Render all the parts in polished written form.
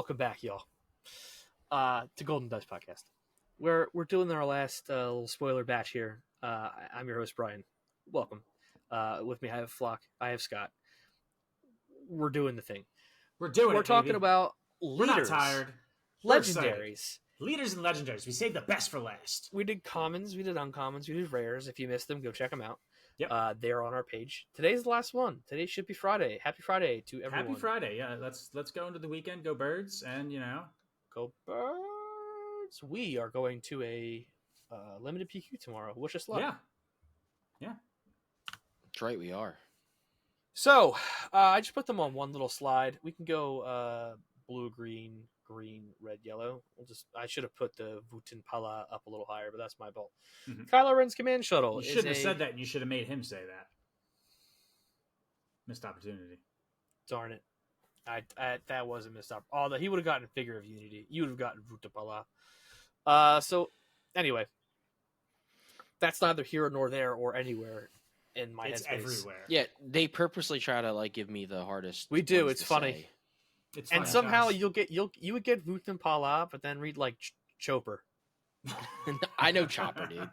Welcome back, y'all, to Golden Dice Podcast. We're doing our last little spoiler batch here. I'm your host, Brian. Welcome. With me, I have Flock. I have Scott. We're doing the thing. We're talking baby. about We're leaders. not tired. Legendaries. Leaders and legendaries. We saved the best for last. We did commons, we did uncommons, we did rares. If you missed them, go check them out. Yep. They're on our page. Today's the last one. Today should be Friday. Happy Friday to everyone. Happy Friday. Yeah, let's go into the weekend. Go Birds, and Go Birds. We are going to a limited PQ tomorrow. Wish us luck. Yeah. That's right, we are. So, I just put them on one little slide. We can go blue, green, red, yellow. I should have put the Vutin Pala up a little higher, but that's my fault. Mm-hmm. Kylo Ren's command shuttle. You shouldn't have said that. You should have made him say that. Missed opportunity. Darn it. That was a missed up. Although he would have gotten Figure of Unity. You would have gotten Vutin Pala. So, anyway. That's neither here nor there or anywhere in my It's headspace. everywhere. Yeah, they purposely try to give me the hardest. We do. ones It's to funny. say. It's And funny, somehow guys. you would get Vutin Pala, but then read like Chopper. I know Chopper, dude.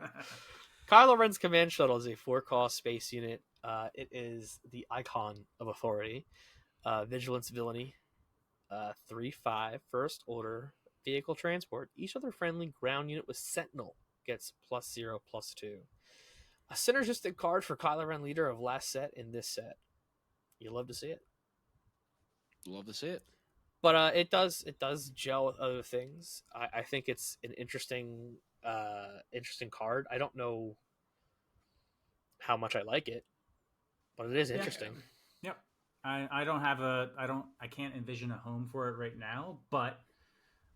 Kylo Ren's command shuttle is a 4-cost space unit. It is the icon of authority. Vigilance, villainy. 3/5 first order vehicle transport. Each other friendly ground unit with Sentinel gets +0/+2. A synergistic card for Kylo Ren, leader of last set in this set. You love to see it. Love to see it. But it does gel with other things. I think it's an interesting card. I don't know how much I like it, but it is interesting. Yep. I can't envision a home for it right now, but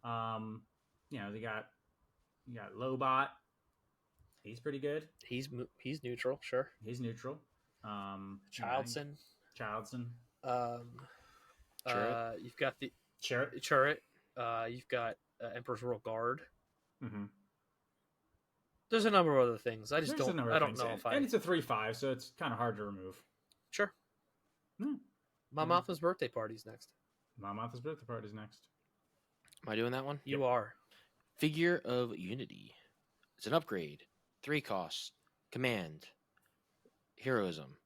they got Lobot. He's pretty good. He's neutral, sure. He's neutral. Childson. You've got the Chirrut. You've got Emperor's Royal Guard. Mm-hmm. There's a number of other things. I don't know And it's a 3/5, so it's kind of hard to remove. Sure. Mamatha's birthday party's next. Mamatha's birthday party's next. Am I doing that one? You are. Figure of Unity. It's an upgrade. 3 costs. Command. Heroism.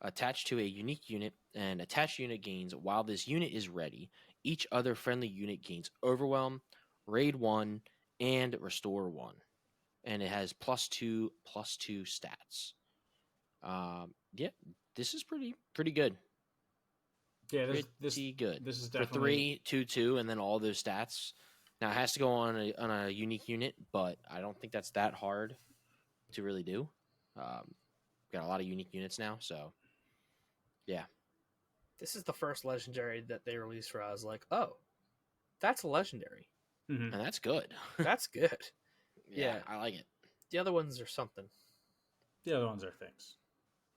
Attached to a unique unit, and attached unit gains while this unit is ready. Each other friendly unit gains Overwhelm, Raid 1, and Restore 1. And it has +2/+2 stats. This is pretty good. Yeah, Pretty good. This is for definitely 3/2/2, and then all those stats. Now it has to go on a unique unit, but I don't think that's that hard to really do. Got a lot of unique units now, so yeah. This is the first legendary that they released where I was like, oh, that's a legendary. Mm-hmm. And that's good. That's good. Yeah. I like it. The other ones are something. The other ones are things.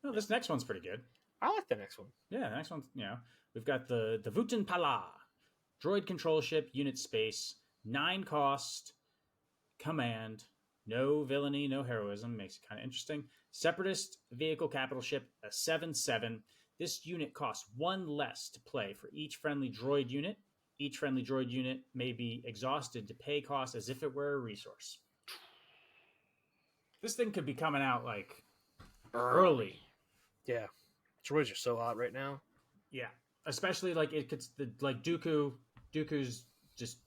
No, this next one's pretty good. I like the next one. Yeah, the next one's, we've got the Vutin Pala. Droid control ship, unit space, 9 cost, command, no villainy, no heroism, makes it kind of interesting. Separatist vehicle capital ship, a 7/7. This unit costs 1 less to play for each friendly droid unit. Each friendly droid unit may be exhausted to pay cost as if it were a resource. This thing could be coming out like early. Yeah. Droids are so hot right now. Yeah. Especially like it could Dooku's just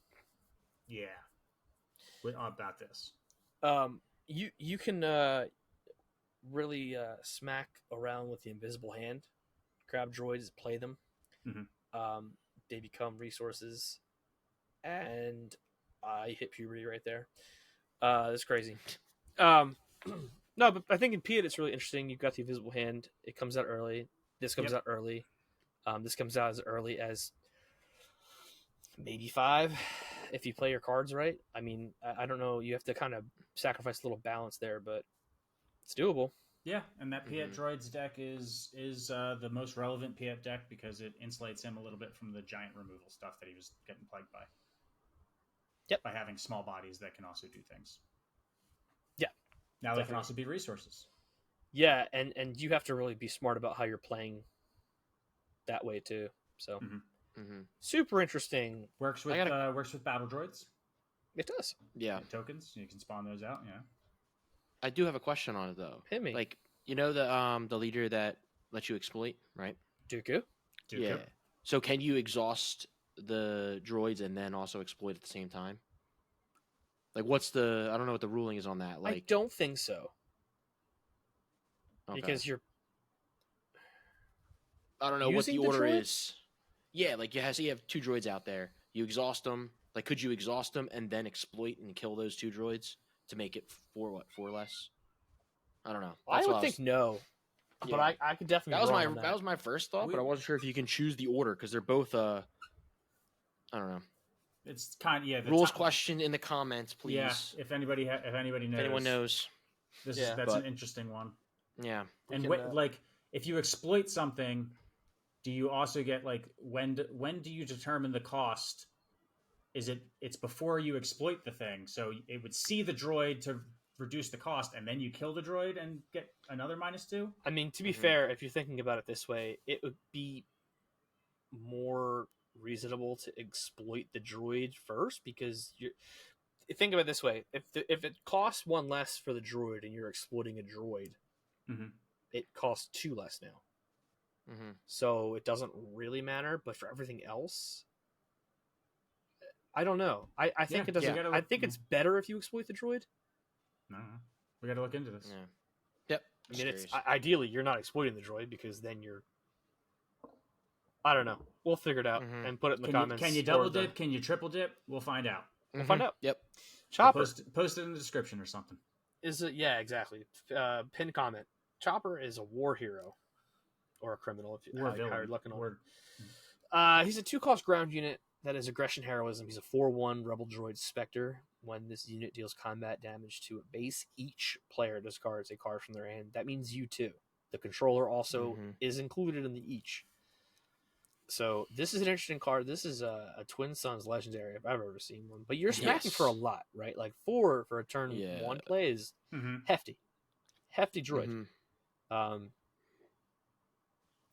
about this. You can really smack around with the invisible hand. Grab droids, play them. Mm-hmm. They become resources, and I hit puberty right there. That's crazy. No, but I think in Piet it's really interesting. You've got the invisible hand. It comes out early. This comes out early. This comes out as early as maybe 5 if you play your cards right. I mean, I don't know. You have to kind of sacrifice a little balance there, but it's doable. Yeah, and that Piet Droids deck is the most relevant Piet deck because it insulates him a little bit from the giant removal stuff that he was getting plagued by. Yep. By having small bodies that can also do things. Yeah. Now definitely. They can also be resources. Yeah, and you have to really be smart about how you're playing that way too. So Super interesting. Works with battle droids. It does. Yeah. Tokens. You can spawn those out. Yeah. I do have a question on it though. Hit me. Like, the leader that lets you exploit, right? Dooku. Yeah. So can you exhaust the droids and then also exploit at the same time? Like, I don't know what the ruling is on that. Like, I don't think so. okay. Because you're. I don't know what the order droids? is. Yeah, like you have 2 droids out there. You exhaust them. Like, could you exhaust them and then exploit and kill those 2 droids to make it 4 less? I don't know. I would think no. Yeah. But I could definitely. That was my first thought, but I wasn't sure if you can choose the order because they're both. I don't know. It's kind of rules question in the comments, please. Yeah, if anybody knows, if anyone knows, that's an interesting one. Yeah, and like if you exploit something, do you also get like when do you determine the cost? It's before you exploit the thing, so it would see the droid to reduce the cost, and then you kill the droid and get another -2. I mean, to be fair, if you're thinking about it this way, it would be more reasonable to exploit the droid first because you think about it this way: if it costs 1 less for the droid and you're exploiting a droid, it costs 2 less now. So it doesn't really matter. But for everything else, I don't know. I think it doesn't. I think it's better if you exploit the droid. No, we got to look into this. Yeah. Yep. I mean, it's ideally you're not exploiting the droid because then you're. I don't know. We'll figure it out and put it in the comments. Can you double dip? Can you triple dip? We'll find out. We'll find out. Yep. Chopper. We'll post it in the description or something. Yeah, exactly. Pinned comment. Chopper is a war hero or a criminal if war villain. You're looking he's a 2-cost ground unit that is aggression heroism. He's a 4/1 rebel droid Spectre. When this unit deals combat damage to a base, each player discards a card from their hand. That means you too. The controller also is included in the each. So this is an interesting card. This is a Twin Suns legendary if I've ever seen one. But you're smacking for a lot, right? Like 4 for a turn 1 play is hefty. Hefty droid.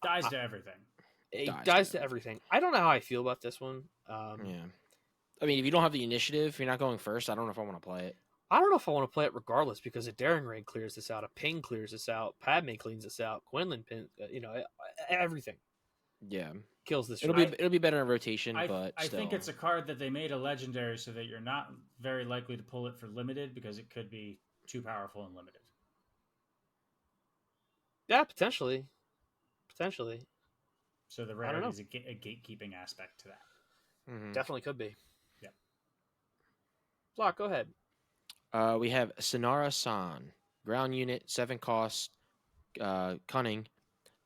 Dies to everything. It dies to everything. I don't know how I feel about this one. Yeah. I mean, if you don't have the initiative, you're not going first. I don't know if I want to play it. I don't know if I want to play it regardless because a Daring Raid clears this out, a Ping clears this out, Padme cleans this out, Quinlan everything. Yeah, kills this. It'll be better in rotation, but I think it's a card that they made a legendary so that you're not very likely to pull it for limited because it could be too powerful and limited. Yeah, potentially. So the rarity is a gatekeeping aspect to that. Definitely could be. Yeah. Flock, go ahead. We have Sonara San, ground unit, 7 cost, cunning,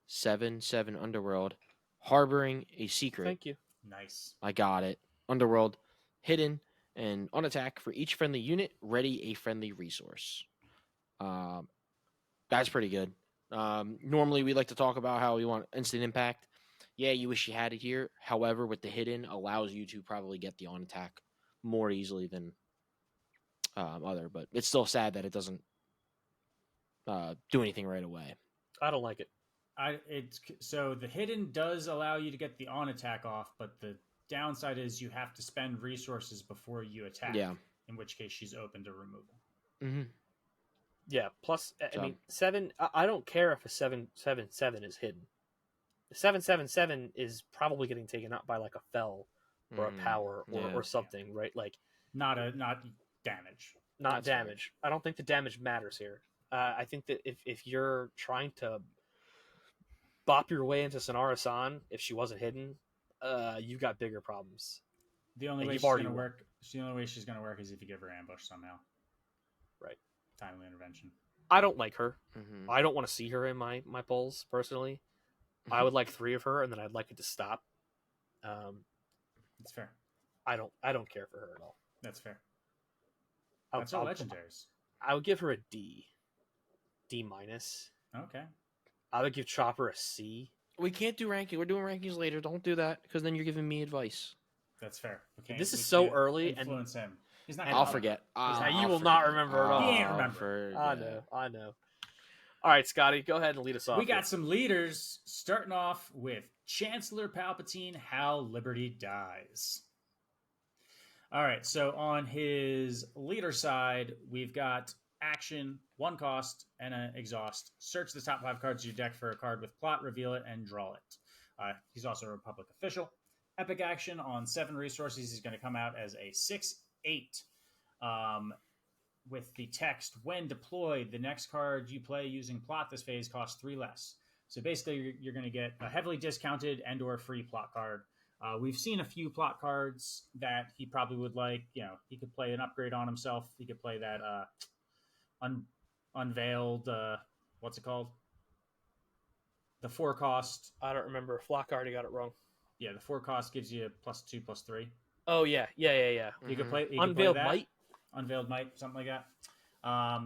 7/7 underworld, harboring a secret. Thank you. Nice. I got it. Underworld, hidden, and on attack for each friendly unit, ready a friendly resource. That's pretty good. Normally we like to talk about how we want instant impact. Yeah, you wish you had it here. However, with the hidden, allows you to probably get the on attack more easily than other. But it's still sad that it doesn't do anything right away. I don't like it. So the hidden does allow you to get the on attack off, but the downside is you have to spend resources before you attack. Yeah. In which case she's open to removal. Mm-hmm. Yeah. Plus, I mean, 7. I don't care if a 7/7/7 is hidden. 7/7/7 is probably getting taken out by like a fell or a power or something, right? Like not damage. Not damage. Right. I don't think the damage matters here. I think that if you're trying to bop your way into Sonara San, if she wasn't hidden, you've got bigger problems. The only way she's going to work. The only way she's going to work is if you give her ambush somehow. Right. Timely intervention. I don't like her. I don't want to see her in my polls personally. I would like 3 of her, and then I'd like it to stop. That's fair. I don't care for her at all. That's fair. That's all legendaries. I would give her a D. D minus. Okay. I would give Chopper a C. We can't do ranking. We're doing rankings later. Don't do that because then you're giving me advice. That's fair. This is so early. Influence him. He's not. I'll forget. You will not remember at all. He ain't remember. I know. All right, Scotty, go ahead and lead us off. We got some leaders, starting off with Chancellor Palpatine, How Liberty Dies. All right, so on his leader side, we've got action, 1 cost, and an exhaust. Search the top 5 cards of your deck for a card with plot, reveal it, and draw it. He's also a Republic official. Epic action on 7 resources. He's going to come out as a 6/8. With the text, when deployed, the next card you play using plot this phase costs 3 less. So basically, you're going to get a heavily discounted and or free plot card. We've seen a few plot cards that he probably would like. You know, he could play an upgrade on himself. He could play that unveiled, what's it called? The 4 cost. I don't remember. Flock already got it wrong. Yeah, the 4 cost gives you +2/+3. Oh, yeah. You could play Unveiled that. Might? Unveiled Might, something like that.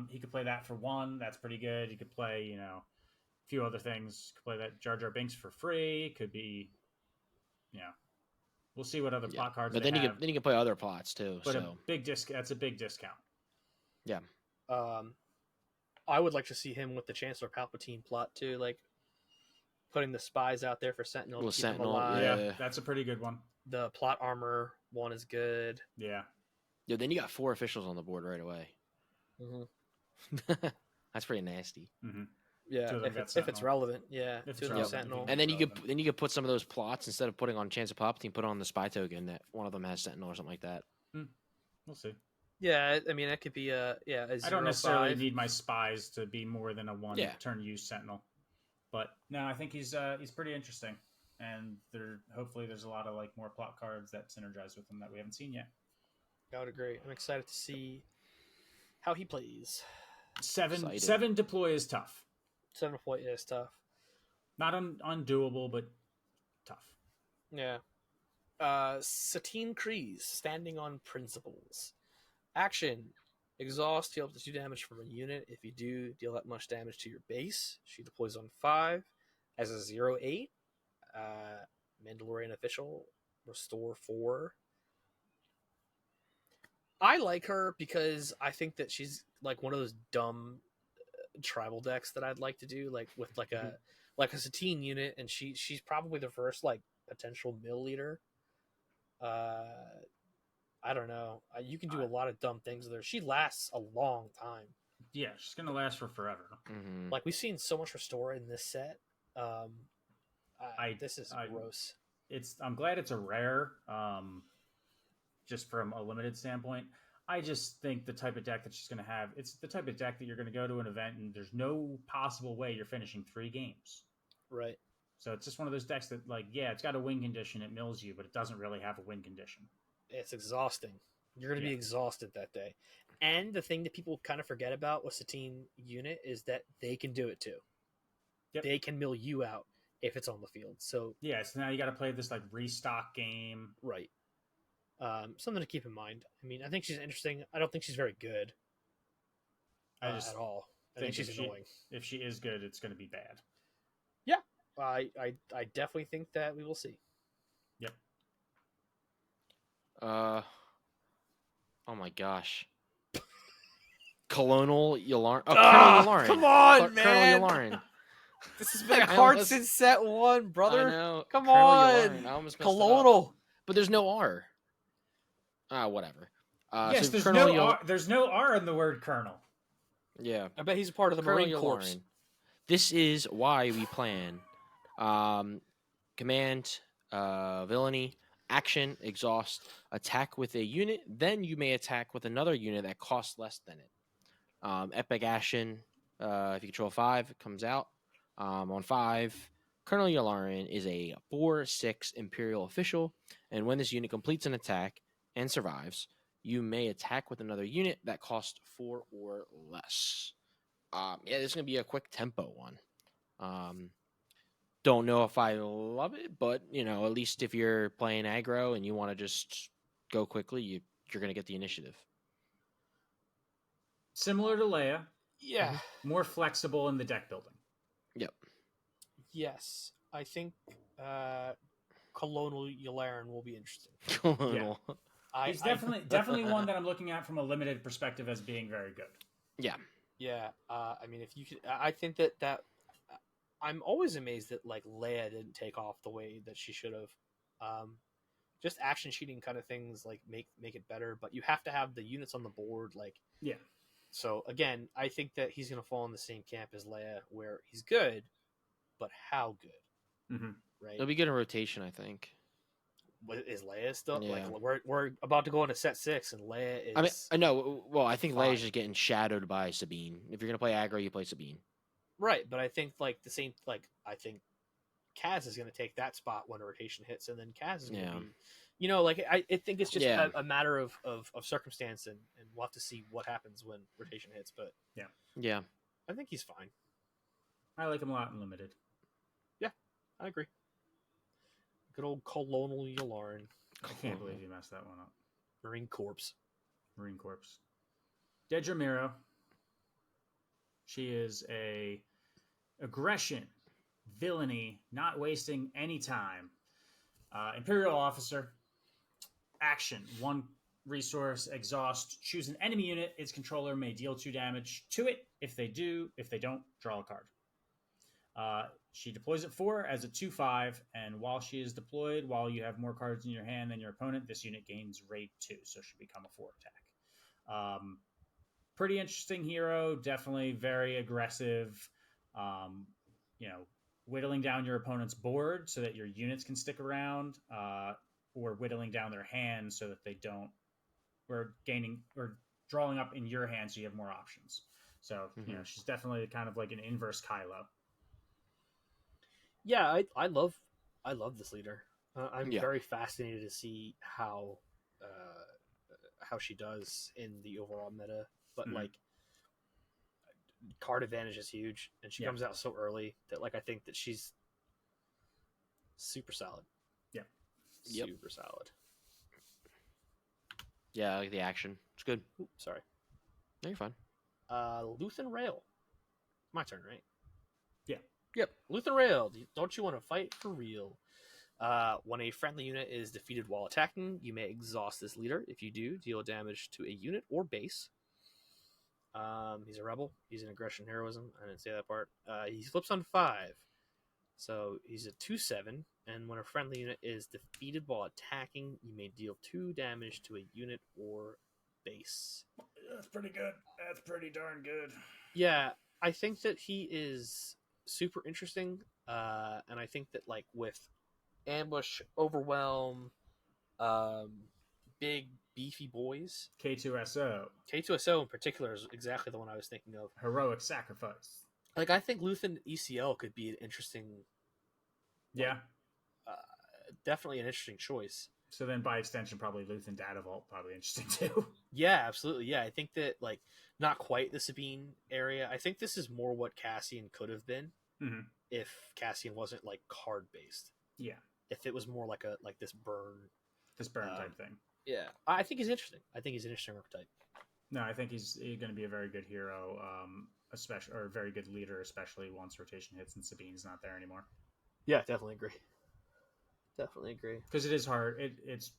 He could play that for 1. That's pretty good. He could play, a few other things. Could play that Jar Jar Binks for free. Could be, we'll see what other plot cards. But then you can play other plots too. But so that's a big discount. Yeah. I would like to see him with the Chancellor Palpatine plot too, like putting the spies out there for Sentinel to keep them alive. Yeah, that's a pretty good one. The plot armor one is good. Yeah. Yeah, then you got 4 officials on the board right away. Mm-hmm. That's pretty nasty. Mm-hmm. Yeah, if it's relevant. Yeah, if it's relevant. Sentinel. And then you could put some of those plots instead of putting on Chance of Palpatine, put on the spy token that one of them has Sentinel or something like that. We'll see. Yeah, I mean, it could be a I don't necessarily need my spies to be more than a 1 turn use Sentinel, but no, I think he's pretty interesting, and hopefully there's a lot of more plot cards that synergize with him that we haven't seen yet. I would agree. I'm excited to see how he plays. 7 deploy is tough. 7 deploy is tough. Not undoable, but tough. Yeah. Satine Kryze, Standing on Principles. Action. Exhaust, deal up to 2 damage from a unit. If you do, deal that much damage to your base. She deploys on 5 as a 0/8. Mandalorian official. Restore 4. I like her because I think that she's like one of those dumb tribal decks that I'd like to do, like with like a Satine unit, and she's probably the first potential mill leader. I don't know. You can do a lot of dumb things with her. She lasts a long time. Yeah, she's gonna last for forever. Mm-hmm. Like we've seen so much restore in this set. This is gross. I'm glad it's a rare. Just from a limited standpoint, I just think the type of deck that she's going to have, it's the type of deck that you're going to go to an event and there's no possible way you're finishing 3 games. Right. So it's just one of those decks that, it's got a win condition, it mills you, but it doesn't really have a win condition. It's exhausting. You're going to be exhausted that day. And the thing that people kind of forget about with Satine unit is that they can do it too. Yep. They can mill you out if it's on the field. So so now you got to play this restock game. Right. Something to keep in mind. I mean, I think she's interesting. I don't think she's very good at all. I think she's annoying. If she is good, it's going to be bad. Yeah, I definitely think that we will see. Yep. Oh my gosh. Colonel Yularen. Oh, Colonel Yularen. Come on, man. Colonel Yularen. This has been hard since set 1, brother. I know. Come Colonel on. Yularen. I almost messed it up. Colonel. But there's no R. Whatever. Yes, so there's no R in the word Colonel. Yeah. I bet he's a part of the Marine Corps. This is why we plan. Command, villainy, action, exhaust, attack with a unit. Then you may attack with another unit that costs less than it. Epic action. If you control 5, it comes out. On 5, Colonel Yularen is a 4/6 Imperial official, and when this unit completes an attack and survives, you may attack with another unit that costs 4 or less. This is going to be a quick tempo one. Don't know if I love it, but, at least if you're playing aggro and you want to just go quickly, you're going to get the initiative. Similar to Leia. Yeah. More flexible in the deck building. Yep. Yes. I think Colonel Yularen will be interesting. Colonel. Yeah. He's definitely one that I'm looking at from a limited perspective as being very good. Yeah. Yeah, I mean, if you could, I think that I'm always amazed that like Leia didn't take off the way that she should have. Just action cheating kind of things like make it better, but you have to have the units on the board. Like, Yeah. so again, I think that he's going to fall in the same camp as Leia, where he's good, but how good, Mm-hmm. right? It'll be good in rotation, I think. Is Leia still like Yeah. we're about to go into set 6, and Leia I mean, is I know. Well, I think Leia's fine. just getting shadowed by Sabine. If you're gonna play aggro, you play Sabine. Right, but I think like the same like I think Kaz is going to take that spot when a rotation hits, and then Kaz is going to Yeah. be, like I think it's just Yeah. a matter of circumstance, and we'll have to see what happens when rotation hits. But Yeah. I think he's fine. I like him a lot in limited. Yeah, I agree. Good old Colonel Yularen, I can't believe you messed that one up. Marine Corps. Marine Corps. Dedra Miro. She is a aggression, villainy, not wasting any time. Imperial officer. Action. 1 resource, exhaust. Choose an enemy unit. Its controller may deal 2 damage to it. If they do, if they don't, draw a card. She deploys at 4 as a 2/5, and while she is deployed, while you have more cards in your hand than your opponent, this unit gains raid 2, so she'll become a 4 attack. Pretty interesting hero, definitely very aggressive. Whittling down your opponent's board so that your units can stick around, or whittling down their hand so that they don't, or gaining or drawing up in your hand so you have more options. So she's definitely kind of like an inverse Kylo. Yeah, I love this leader. I'm Yeah. very fascinated to see how she does in the overall meta, but like card advantage is huge, and she comes out so early that like I think that she's super solid. Yeah. Yep. Super solid. Yeah, I like the action. It's good. Ooh, sorry. No, you're fine. Luthen Rail. My turn, right? Yeah. Yep. Luthen Rail. Don't you want to fight for real? When a friendly unit is defeated while attacking, you may exhaust this leader. If you do, deal damage to a unit or base. He's a rebel. He's an aggression heroism. I didn't say that part. He flips on 5. So he's a 2/7, and when a friendly unit is defeated while attacking, you may deal 2 damage to a unit or base. That's pretty good. That's pretty darn good. Yeah, I think that he is super interesting, and I think that like with ambush, overwhelm, big beefy boys, K2SO. K2SO in particular is exactly the one I was thinking of. Heroic sacrifice. Like I think Luthen ECL could be an interesting, Yeah. definitely an interesting choice. So then, by extension, probably Luthen Data Vault probably interesting too. Yeah, absolutely. Yeah, I think that like not quite the Sabine area. I think this is more what Cassian could have been if Cassian wasn't like card based. Yeah. If it was more like this burn type thing. Yeah, I think he's interesting. I think he's an interesting archetype. No, I think he's going to be a very good hero, especially, or a very good leader, especially once rotation hits and Sabine's not there anymore. Yeah, definitely agree. Definitely agree. Because it is hard. It's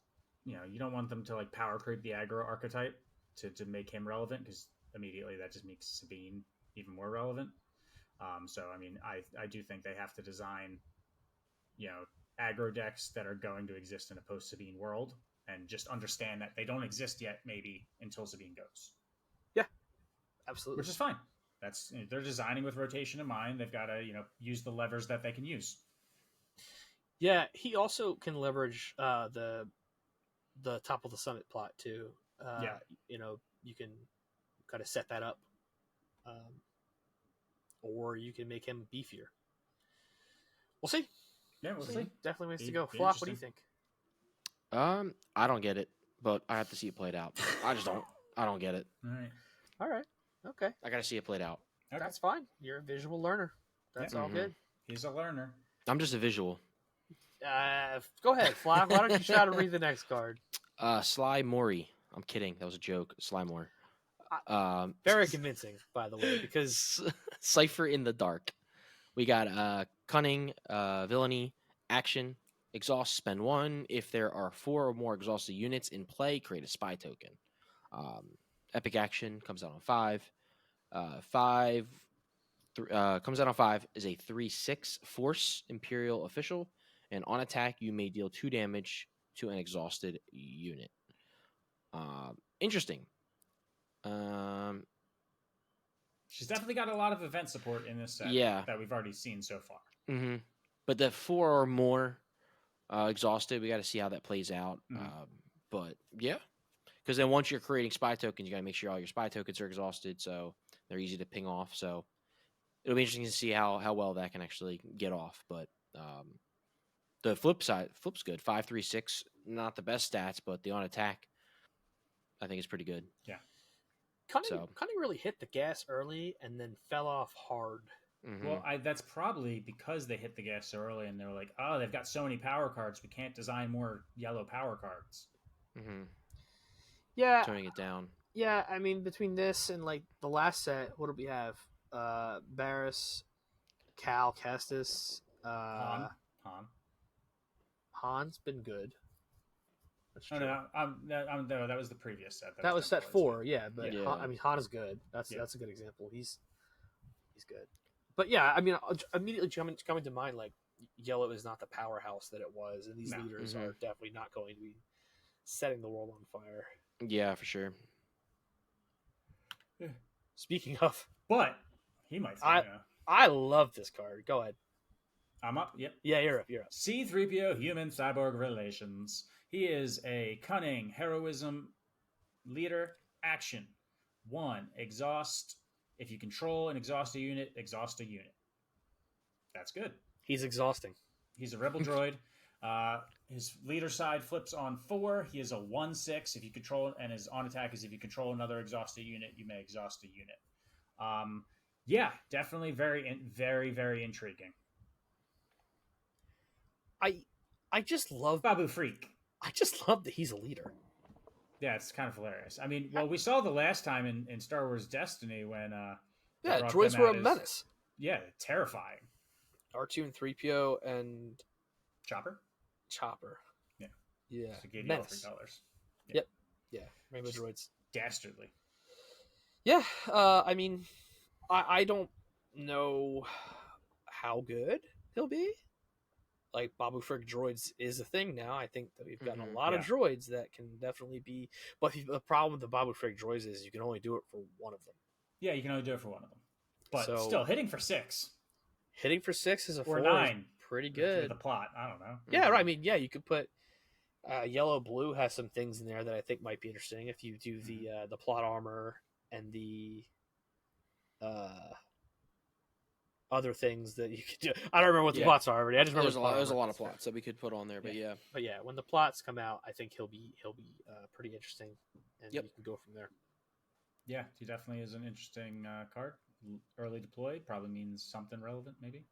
you don't want them to like power creep the aggro archetype to make him relevant, because immediately that just makes Sabine even more relevant. So I mean, I do think they have to design aggro decks that are going to exist in a post Sabine world, and just understand that they don't exist yet, maybe until Sabine goes. Yeah, absolutely. Which is fine. That's they're designing with rotation in mind. They've got to use the levers that they can use. Yeah, he also can leverage the top of the summit plot too. You can kind of set that up, or you can make him beefier. We'll see. Yeah, we'll see. Definitely ways to go. Flop, what do you think? I don't get it, but I have to see it played out. I just don't. I don't get it. All right. Okay. I gotta see it played out. Okay. That's fine. You're a visual learner. That's all good. He's a learner. I'm just a visual. Go ahead, Flop. Why don't you try to read the next card? Sly Mori. I'm kidding. That was a joke. Sly Moore. Very convincing, by the way, because Cipher in the Dark. We got cunning, villainy, action, exhaust, spend 1. If there are 4 or more exhausted units in play, create a spy token. Epic action comes out on 5. 5 comes out on 5 is a 3/6 force Imperial official, and on attack you may deal 2 damage to an exhausted unit. Interesting. She's definitely got a lot of event support in this set. Yeah. That we've already seen so far. Mm-hmm. But the 4 or more exhausted, we got to see how that plays out. But yeah, because then once you're creating spy tokens, you got to make sure all your spy tokens are exhausted, so they're easy to ping off. So it'll be interesting to see how well that can actually get off. But the flip's good. 5/3/6, not the best stats, but the on attack, I think is pretty good. Yeah. Cunning really hit the gas early and then fell off hard. Mm-hmm. Well, that's probably because they hit the gas so early, and they're like, "Oh, they've got so many power cards. We can't design more yellow power cards." Mm-hmm. Yeah, Toning it down. Yeah, I mean, between this and like the last set, what do we have? Barris, Cal, Kestis, Han. Han's been good. That's Oh, true. no, that was the previous set. That was set 4, yeah. But Yeah. Han, I mean, Han is good. That's a good example. He's good. But yeah, I mean, immediately coming to mind, like Yellow is not the powerhouse that it was, and these leaders are definitely not going to be setting the world on fire. Yeah, for sure. Yeah. Speaking of, but he might. I love this card. Go ahead. I'm up. Yep. Yeah, you're up. C-3PO human cyborg relations. He is a cunning heroism leader. Action 1, exhaust. If you control and exhaust a unit, exhaust a unit. That's good. He's exhausting. He's a rebel droid. His leader side flips on 4. He is a 1/6 if you control, and his on attack is if you control another exhausted unit, you may exhaust a unit. Yeah, definitely very, very, very intriguing. I just love Babu Freak. I just love that he's a leader. Yeah, it's kind of hilarious. I mean, well, we saw the last time in Star Wars Destiny when droids were a menace. Yeah, terrifying. R2 and 3PO and Chopper. Yeah. So gave you all $3. Yep. Yeah. Rainbow droids. Dastardly. Yeah. I mean, I don't know how good he'll be. Like, Babu Frick droids is a thing now. I think that we've gotten a lot of droids that can definitely be. But the problem with the Babu Frick droids is you can only do it for one of them. Yeah, you can only do it for one of them. But still, hitting for 6. Hitting for 6 is a 4 or 9. Pretty good. For the plot, I don't know. Yeah, right. I mean, yeah, you could put yellow blue has some things in there that I think might be interesting if you do the plot armor and the other things that you could do. I don't remember what the plots are already. I just remember there's a lot of plots that we could put on there, but yeah. But yeah, when the plots come out, I think he'll be pretty interesting, and you can go from there. Yeah, he definitely is an interesting card. Early deployed probably means something relevant, maybe.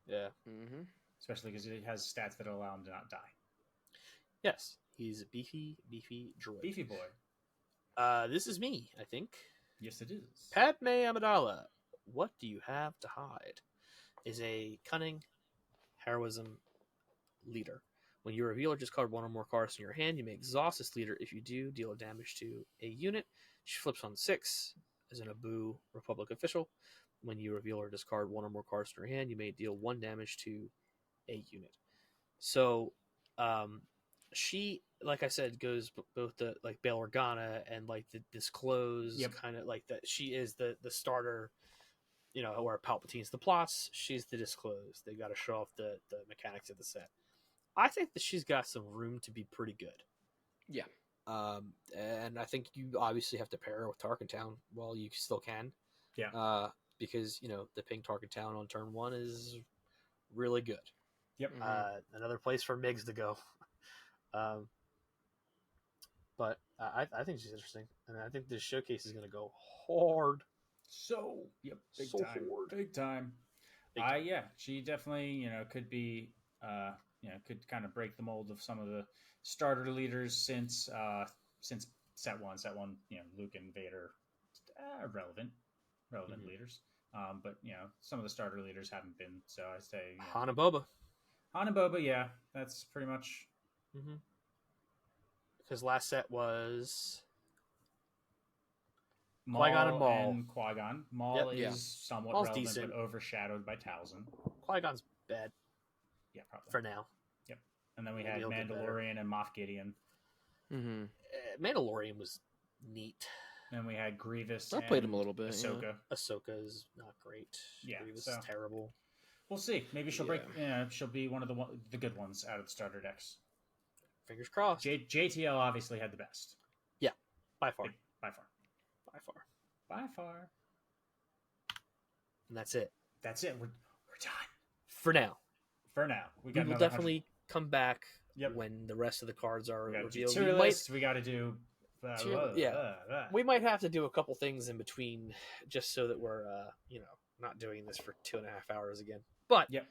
Yeah. Mm-hmm. Especially because he has stats that allow him to not die. Yes, he's a beefy droid. Beefy boy. This is me, I think. Yes, it is. Padme Amidala, what do you have to hide? Is a cunning heroism leader. When you reveal or discard one or more cards in your hand, you may exhaust this leader. If you do, deal damage to a unit. She flips on 6 as an Abu Republic official. When you reveal or discard one or more cards in your hand, you may deal 1 damage to a unit. So, she, like I said, goes both the like Bail Organa and like the disclose kind of like that. She is the starter, where Palpatine's the plots. She's the disclose. They got to show off the mechanics of the set. I think that she's got some room to be pretty good. Yeah. And I think you obviously have to pair her with Tarkin Town while you still can. Yeah. Because, the ping Tarkin Town on turn 1 is really good. Yep. Another place for Migs to go. But I think she's interesting. And I think this showcase is going to go hard. Big time. Yeah, she definitely, could be, could kind of break the mold of some of the starter leaders since set one, Luke and Vader, relevant leaders. But some of the starter leaders haven't been. So I say Han and Boba. Yeah, that's pretty much. Because last set was Qui-Gon and Maul. and Qui-Gon. Maul Yep. is Yeah. somewhat Maul's relevant, decent. but overshadowed by Talzin. Qui-Gon's bad Yeah, probably. for now. Yep. And then we Maybe had he'll get better. Mandalorian and Moff Gideon. Mm-hmm. Mandalorian was neat. Then we had Grievous. I played him a little bit. Ahsoka. Ahsoka is not great. Yeah, Grievous so- is terrible. We'll see. Maybe she'll break. Yeah, she'll be one of the good ones out of the starter decks. Fingers crossed. JTL obviously had the best. By far. By far. By far. By far. And that's it. That's it. We're done. For now. For now. We got will another definitely come back Yep. when the rest of the cards are 100. We got to do revealed. tier We might, lists. We got to do. We might have to do a couple things in between just so that we're, not doing this for 2.5 hours again. But, Yep.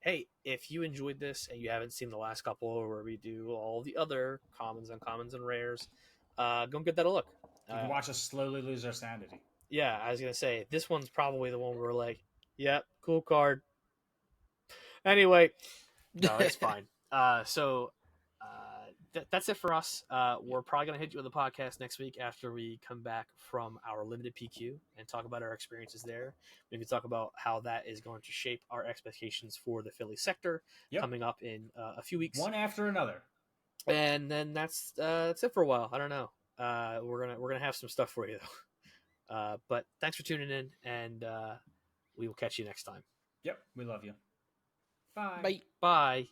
hey, if you enjoyed this and you haven't seen the last couple where we do all the other commons, uncommons, and rares, go and get that a look. You can watch us slowly lose our sanity. Yeah, I was going to say, this one's probably the one where we're like, yep, cool card. Anyway, no, it's fine. That's it for us. We're probably going to hit you with a podcast next week after we come back from our limited PQ and talk about our experiences there. We can talk about how that is going to shape our expectations for the Philly sector coming up in a few weeks. One after another. And then that's it for a while. I don't know. We're gonna have some stuff for you though. But thanks for tuning in, and we will catch you next time. Yep. We love you. Bye. Bye. Bye.